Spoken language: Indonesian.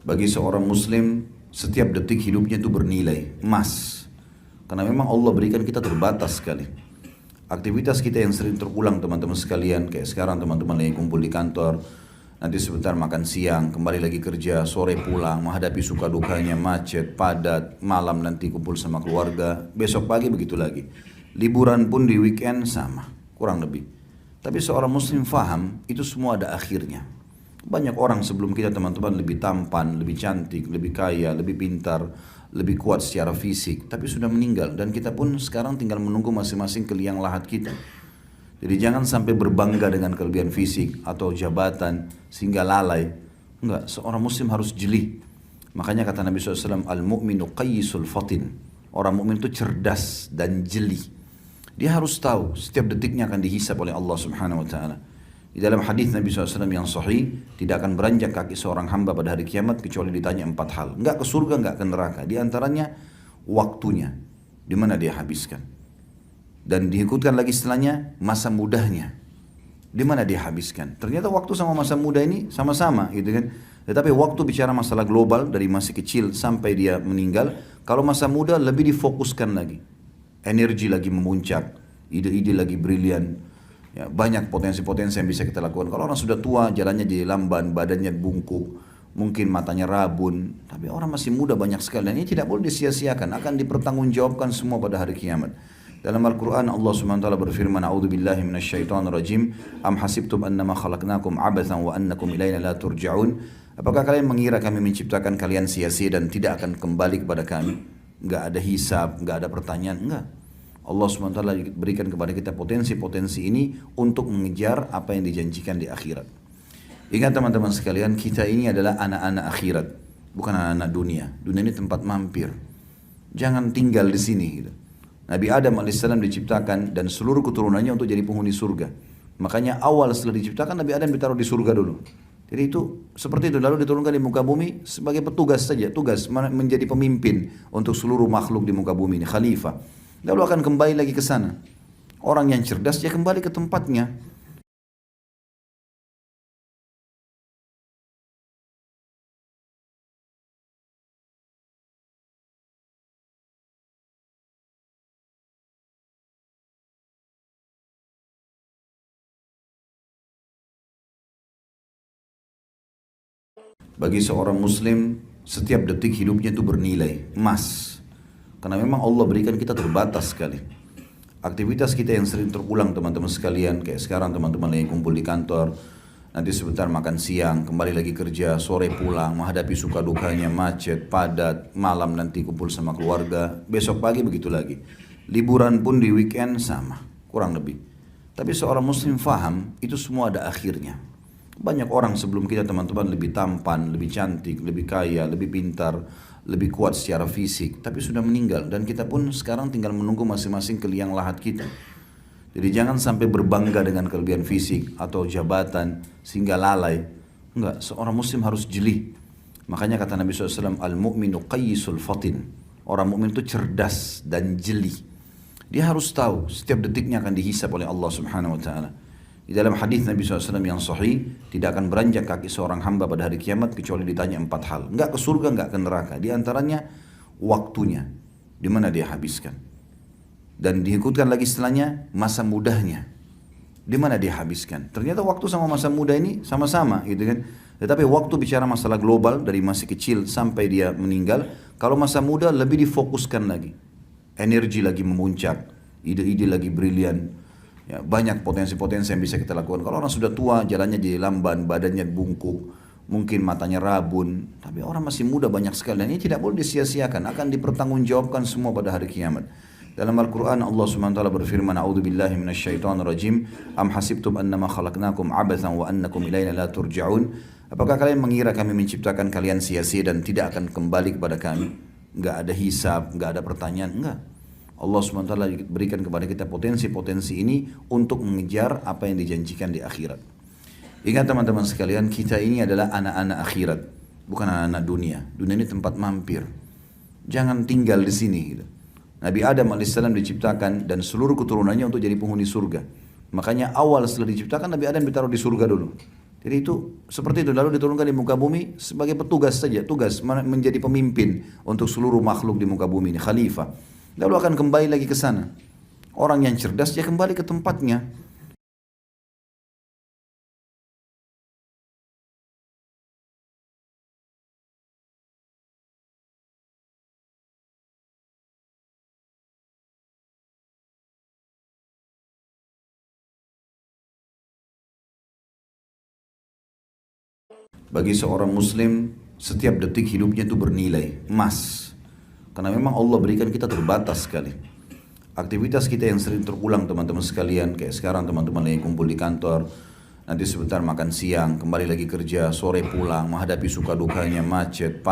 Bagi seorang muslim, setiap detik hidupnya itu bernilai, emas. Karena memang Allah berikan kita terbatas sekali. Aktivitas kita yang sering terulang teman-teman sekalian, kayak sekarang teman-teman lagi kumpul di kantor, nanti sebentar makan siang, kembali lagi kerja, sore pulang, menghadapi suka dukanya, macet, padat, malam nanti kumpul sama keluarga, besok pagi begitu lagi. Liburan pun di weekend sama, kurang lebih. Tapi seorang muslim faham, itu semua ada akhirnya. Banyak orang sebelum kita teman-teman lebih tampan, lebih cantik, lebih kaya, lebih pintar, lebih kuat secara fisik, tapi sudah meninggal dan kita pun sekarang tinggal menunggu masing-masing ke liang lahat kita. Jadi jangan sampai berbangga dengan kelebihan fisik atau jabatan sehingga lalai. Enggak, seorang muslim harus jeli. Makanya kata Nabi SAW, al-mu'minu qayyisul fatin. Orang mukmin itu cerdas dan jeli. Dia harus tahu setiap detiknya akan dihisab oleh Allah Subhanahu wa taala. Di dalam hadis Nabi SAW yang sahih, tidak akan beranjak kaki seorang hamba pada hari kiamat kecuali ditanya 4 hal. Enggak ke surga, enggak ke neraka. Di antaranya waktunya, di mana dia habiskan. Dan diikutkan lagi setelahnya masa mudahnya, di mana dia habiskan. Ternyata waktu sama masa muda ini sama-sama gitu kan. Tetapi waktu bicara masalah global dari masih kecil sampai dia meninggal. Kalau masa muda lebih difokuskan lagi. Energi lagi memuncak, ide-ide lagi brilian. Ya, banyak potensi-potensi yang bisa kita lakukan. Kalau orang sudah tua, jalannya jadi lamban, badannya bungkuk, mungkin matanya rabun. Tapi orang masih muda banyak sekali. Dan ini tidak boleh disia-siakan. Akan dipertanggungjawabkan semua pada hari kiamat. Dalam Al-Quran Allah SWT berfirman, A'udhu billahi minasyaitonir rajim. Am hasibtum annama khalaqnakum abathan wa annakum ilayna la turja'un. Apakah kalian mengira kami menciptakan kalian sia-sia dan tidak akan kembali kepada kami? Enggak ada hisab, enggak ada pertanyaan, enggak. Allah SWT berikan kepada kita potensi-potensi ini untuk mengejar apa yang dijanjikan di akhirat. Ingat teman-teman sekalian, kita ini adalah anak-anak akhirat, bukan anak-anak dunia. Dunia ini tempat mampir. Jangan tinggal di sini. Gitu. Nabi Adam alaihissalam diciptakan dan seluruh keturunannya untuk jadi penghuni surga. Makanya awal setelah diciptakan Nabi Adam ditaruh di surga dulu. Jadi itu seperti itu, lalu diturunkan di muka bumi sebagai petugas saja, tugas menjadi pemimpin untuk seluruh makhluk di muka bumi ini, khalifah. Lalu akan kembali lagi ke sana. Orang yang cerdas dia kembali ke tempatnya. Bagi seorang muslim, setiap detik hidupnya itu bernilai, emas. Karena memang Allah berikan kita terbatas sekali. Aktivitas kita yang sering terulang teman-teman sekalian, kayak sekarang teman-teman lagi kumpul di kantor, nanti sebentar makan siang, kembali lagi kerja, sore pulang, menghadapi suka dukanya, macet, padat, malam nanti kumpul sama keluarga, besok pagi begitu lagi. Liburan pun di weekend sama, kurang lebih. Tapi seorang muslim faham, itu semua ada akhirnya. Banyak orang sebelum kita teman-teman lebih tampan, lebih cantik, lebih kaya, lebih pintar, lebih kuat secara fisik, tapi sudah meninggal dan kita pun sekarang tinggal menunggu masing-masing ke liang lahat kita. Jadi jangan sampai berbangga dengan kelebihan fisik atau jabatan sehingga lalai. Enggak, seorang muslim harus jeli. Makanya kata Nabi SAW, al-mu'minu qayyisul fatin. Orang mukmin itu cerdas dan jeli. Dia harus tahu setiap detiknya akan dihisab oleh Allah Subhanahu wa taala. Di dalam hadis Nabi SAW yang sahih, tidak akan beranjak kaki seorang hamba pada hari kiamat kecuali ditanya 4 hal. Enggak ke surga, enggak ke neraka. Di antaranya waktunya, di mana dia habiskan. Dan diikutkan lagi setelahnya masa mudahnya, di mana dia habiskan. Ternyata waktu sama masa muda ini sama-sama, gitu kan. Tetapi waktu bicara masalah global dari masih kecil sampai dia meninggal. Kalau masa muda lebih difokuskan lagi, energi lagi memuncak, ide-ide lagi brilian. Ya, banyak potensi-potensi yang bisa kita lakukan. Kalau orang sudah tua, jalannya jadi lamban, badannya bungkuk, mungkin matanya rabun. Tapi orang masih muda banyak sekali. Dan ini tidak boleh disia-siakan. Akan dipertanggungjawabkan semua pada hari kiamat. Dalam Al-Quran Allah SWT berfirman, A'udhu billahi minasyaitonir rajim. Am hasibtum annama khalaqnakum abathan wa annakum ilayna la turja'un. Apakah kalian mengira kami menciptakan kalian sia-sia dan tidak akan kembali kepada kami? Enggak ada hisab, enggak ada pertanyaan, enggak. Allah SWT berikan kepada kita potensi-potensi ini untuk mengejar apa yang dijanjikan di akhirat. Ingat teman-teman sekalian, kita ini adalah anak-anak akhirat, bukan anak-anak dunia. Dunia ini tempat mampir. Jangan tinggal di sini. Gitu. Nabi Adam alaihissalam diciptakan dan seluruh keturunannya untuk jadi penghuni surga. Makanya awal setelah diciptakan Nabi Adam ditaruh di surga dulu. Jadi itu seperti itu, lalu diturunkan di muka bumi sebagai petugas saja, tugas menjadi pemimpin untuk seluruh makhluk di muka bumi ini, khalifah. Lalu akan kembali lagi ke sana. Orang yang cerdas dia kembali ke tempatnya. Bagi seorang muslim, setiap detik hidupnya itu bernilai, emas. Karena memang Allah berikan kita terbatas sekali. Aktivitas kita yang sering terulang teman-teman sekalian, kayak sekarang teman-teman lagi kumpul di kantor, nanti sebentar makan siang, kembali lagi kerja, sore pulang, menghadapi suka dukanya, macet,